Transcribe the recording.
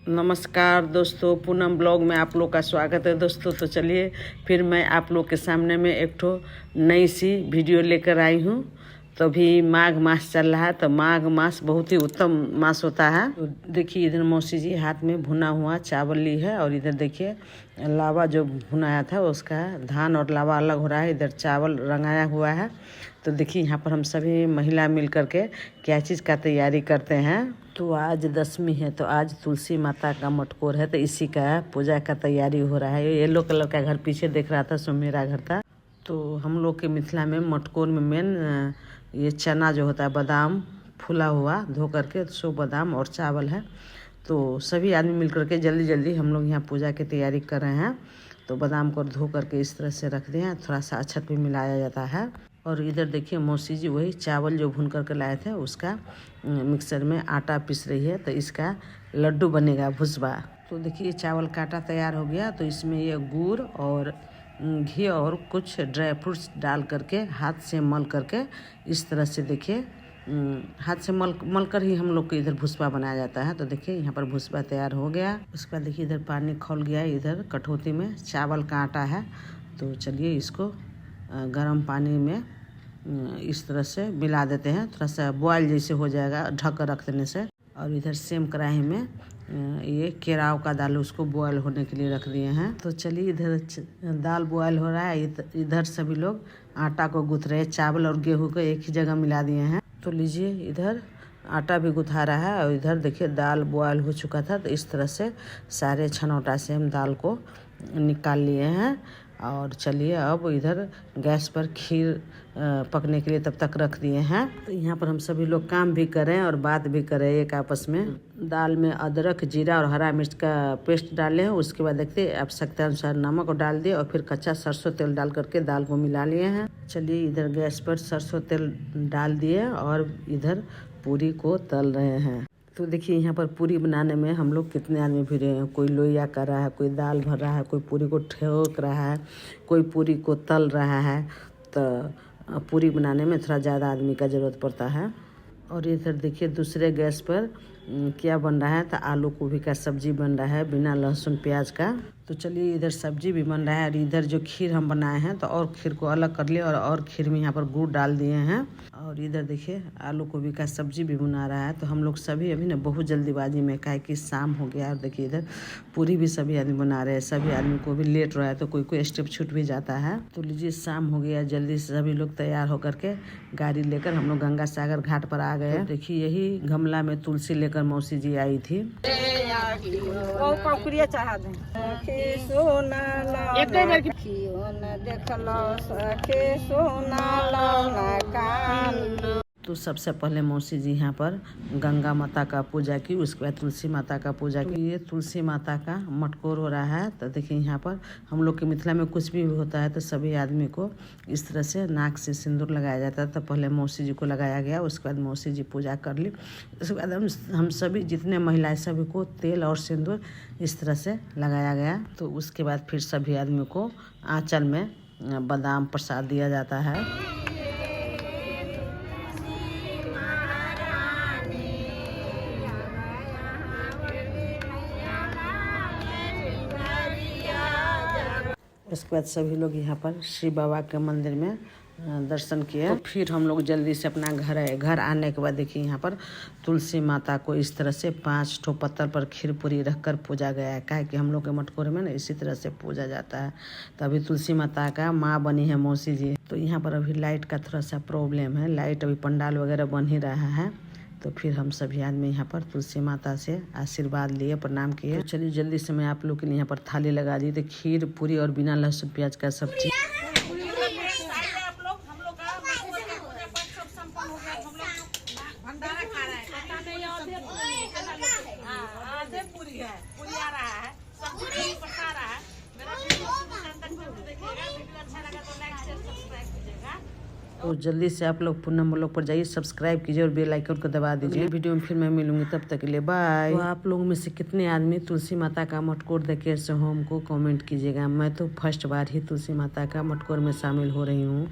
नमस्कार दोस्तों, पूनम ब्लॉग में आप लोग का स्वागत है दोस्तों। तो चलिए फिर मैं आप लोग के सामने में एक ठो नई सी वीडियो लेकर आई हूँ। तो अभी माघ मास चल रहा है, तो माघ मास बहुत ही उत्तम मास होता है। तो देखिए इधर मौसी जी हाथ में भुना हुआ चावल ली है, और इधर देखिए लावा जो भुनाया था उसका धान और लावा अलग हो रहा है। इधर चावल रंगाया हुआ है। तो देखिए यहाँ पर हम सभी महिला मिल करके क्या चीज़ का तैयारी करते हैं। तो आज दशमी है, तो आज तुलसी माता का मटकोर है, तो इसी का पूजा का तैयारी हो रहा है। येलो कलर का घर पीछे देख रहा था, सो मेरा घर था। तो हम लोग के मिथिला में मटकोर में मेन ये चना जो होता है, बादाम फूला हुआ धो करके, सो बादाम और चावल है। तो सभी आदमी मिल करके जल्दी जल्दी हम लोग यहाँ पूजा की तैयारी कर रहे हैं। तो बादाम को धो करके इस तरह से रख दिए, थोड़ा सा अक्षत भी मिलाया जाता है। और इधर देखिए मौसी जी वही चावल जो भून करके लाए थे उसका मिक्सर में आटा पीस रही है, तो इसका लड्डू बनेगा भुसबा। तो देखिए चावल का आटा तैयार हो गया। तो इसमें ये गुड़ और घी और कुछ ड्राई फ्रूट्स डाल करके हाथ से मल करके इस तरह से देखिए हाथ से मल कर ही हम लोग को इधर भुसबा बनाया जाता है। तो देखिए यहाँ पर भुसबा तैयार हो गया। उसके बाद देखिए इधर पानी खौल गया, इधर कटोती में चावल का आटा है। तो चलिए इसको गर्म पानी में इस तरह से मिला देते हैं, थोड़ा सा बॉयल जैसे हो जाएगा ढक कर रख देने से। और इधर सेम कढ़ाई में ये केराव का दाल उसको बॉयल होने के लिए रख दिए हैं। तो चलिए इधर दाल बॉयल हो रहा है, इधर सभी लोग आटा को गूँथ रहे हैं। चावल और गेहूं को एक ही जगह मिला दिए हैं। तो लीजिए इधर आटा भी गुथा रहा है, और इधर देखिए दाल बॉयल हो चुका था। तो इस तरह से सारे छनौटा से हम दाल को निकाल लिए हैं। और चलिए अब इधर गैस पर खीर पकने के लिए तब तक रख दिए हैं। तो यहाँ पर हम सभी लोग काम भी करें और बात भी करें एक आपस में। दाल में अदरक, जीरा और हरा मिर्च का पेस्ट डाले हैं। उसके बाद देखते आवश्यकता अनुसार नमक डाल दिए, और फिर कच्चा सरसों तेल डाल करके दाल को मिला लिए हैं। चलिए इधर गैस पर सरसों तेल डाल दिए और इधर पूरी को तल रहे हैं। तो देखिए यहाँ पर पूरी बनाने में हम लोग कितने आदमी भिड़े हैं। कोई लोइया कर रहा है, कोई दाल भर रहा है, कोई पूरी को ठोक रहा है, कोई पूरी को तल रहा है। तो पूरी बनाने में थोड़ा ज़्यादा आदमी का ज़रूरत पड़ता है। और इधर देखिए दूसरे गैस पर क्या बन रहा है, तो आलू गोभी का सब्जी बन रहा है बिना लहसुन प्याज का। तो चलिए इधर सब्जी भी बन रहा है, और इधर जो खीर हम बनाए हैं तो और खीर को अलग कर लिए, और खीर में यहाँ पर गुड़ डाल दिए हैं। और इधर देखिए आलू गोभी का सब्जी भी बना रहा है। तो हम लोग सभी अभी ना बहुत जल्दीबाजी में, काहे कि शाम हो गया। और देखिए इधर पूरी भी सभी आदमी बना रहे हैं, सभी आदमी को भी लेट रहा है, तो कोई कोई स्टेप छूट भी जाता है। तो लीजिए शाम हो गया, जल्दी से सभी लोग तैयार होकर के गाड़ी लेकर हम लोग गंगा सागर घाट पर आ गए। तो देखिए यही गमला में तुलसी लेकर मौसी जी आई थी। तो सबसे पहले मौसी जी यहाँ पर गंगा माता का पूजा की, उसके बाद तुलसी माता का पूजा की। ये तुलसी माता का मटकोर हो रहा है। तो देखिए यहाँ पर हम लोग के मिथिला में कुछ भी होता है तो सभी आदमी को इस तरह से नाक से सिंदूर लगाया जाता है। तो पहले मौसी जी को लगाया गया, उसके बाद मौसी जी पूजा कर ली। उसके बाद हम सभी जितने महिलाएं सभी को तेल और सिंदूर इस तरह से लगाया गया। तो उसके बाद फिर सभी आदमी को आंचल में बादाम प्रसाद दिया जाता है। उसके बाद सभी लोग यहाँ पर श्री बाबा के मंदिर में दर्शन किए। तो फिर हम लोग जल्दी से अपना घर आने के बाद देखिए यहाँ पर तुलसी माता को इस तरह से 5 ठो पत्थर पर खीर पूरी रख कर पूजा गया है। काहे कि हम लोग के मटकोर में ना इसी तरह से पूजा जाता है। तो अभी तुलसी माता का माँ बनी है मौसी जी। तो यहाँ पर अभी लाइट का थोड़ा सा प्रॉब्लम है, लाइट अभी पंडाल वगैरह बन ही रहा है। तो फिर हम सभी आदमी यहाँ पर तुलसी माता से आशीर्वाद लिए, प्रणाम किए। तो चलिए जल्दी से मैं आप लोग के लिए यहाँ पर थाली लगा दी। तो खीर पूरी और बिना लहसुन प्याज का सब्जी। तो जल्दी से आप लोग पूनम ब्लॉग पर जाइए, सब्सक्राइब कीजिए और बेल आइकन को दबा दीजिए। वीडियो में फिर मैं मिलूंगी, तब तक के लिए बाय। तो आप लोगों में से कितने आदमी तुलसी माता का मटकोर देखे से हमको कमेंट कीजिएगा। मैं तो फर्स्ट बार ही तुलसी माता का मटकोर में शामिल हो रही हूँ।